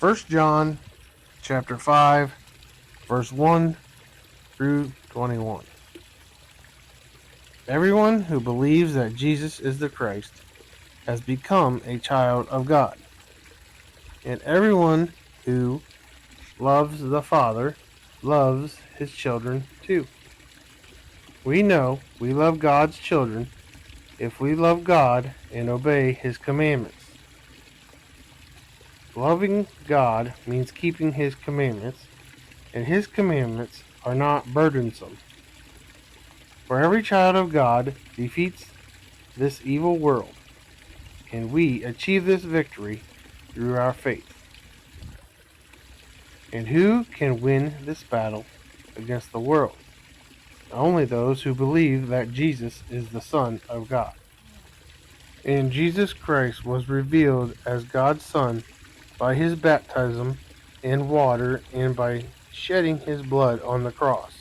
1 John chapter 5, verse 1 through 21. Everyone who believes that Jesus is the Christ has become a child of God. And everyone who loves the Father loves his children too. We know we love God's children if we love God and obey his commandments. Loving God means keeping his commandments, and his commandments are not burdensome. For every child of God defeats this evil world, and we achieve this victory through our faith. And who can win this battle against the world? Only those who believe that Jesus is the Son of God. And Jesus Christ was revealed as God's Son by his baptism in water and by shedding his blood on the cross,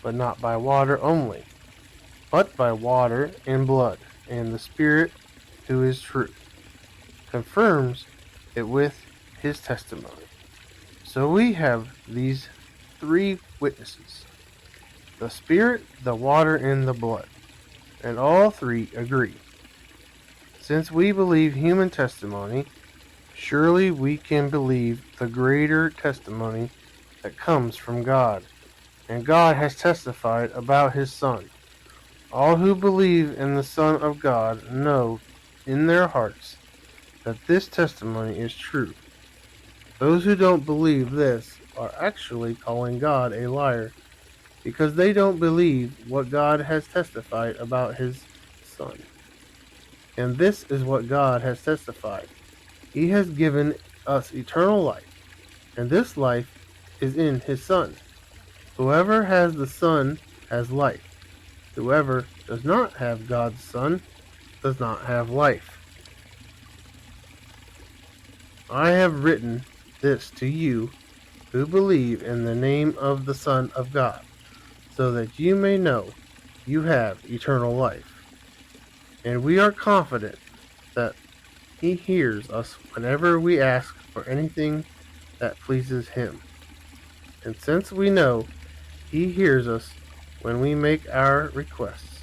but not by water only, but by water and blood, and the Spirit, who is true, confirms it with his testimony. So we have these three witnesses: the Spirit, the water, and the blood, and all three agree. Since we believe human testimony, surely we can believe the greater testimony that comes from God, and God has testified about his Son. All who believe in the Son of God know in their hearts that this testimony is true. Those who don't believe this are actually calling God a liar, because they don't believe what God has testified about his Son. And this is what God has testified. He has given us eternal life, and this life is in his Son. Whoever has the Son has life. Whoever does not have God's Son does not have life. I have written this to you who believe in the name of the Son of God, so that you may know you have eternal life. And we are confident that he hears us whenever we ask for anything that pleases him. And since we know he hears us when we make our requests,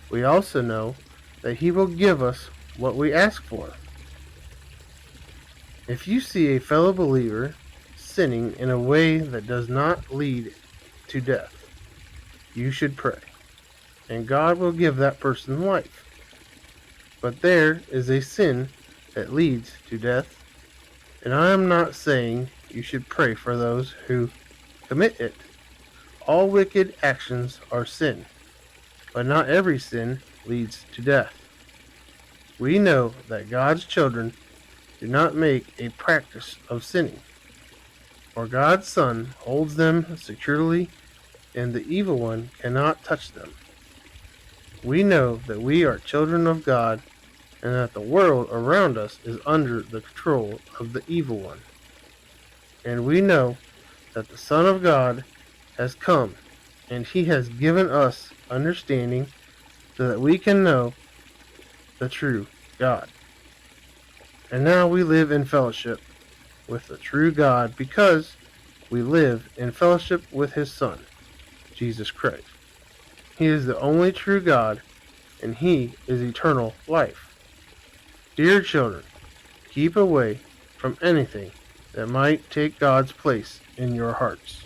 we also know that he will give us what we ask for. If you see a fellow believer sinning in a way that does not lead to death, you should pray, and God will give that person life. But there is a sin that leads to death, and I am not saying you should pray for those who commit it. All wicked actions are sin, but not every sin leads to death. We know that God's children do not make a practice of sinning, for God's Son holds them securely, and the evil one cannot touch them. We know that we are children of God, and that the world around us is under the control of the evil one. And we know that the Son of God has come, and he has given us understanding so that we can know the true God. And now we live in fellowship with the true God because we live in fellowship with his Son, Jesus Christ. He is the only true God, and he is eternal life. Dear children, keep away from anything that might take God's place in your hearts.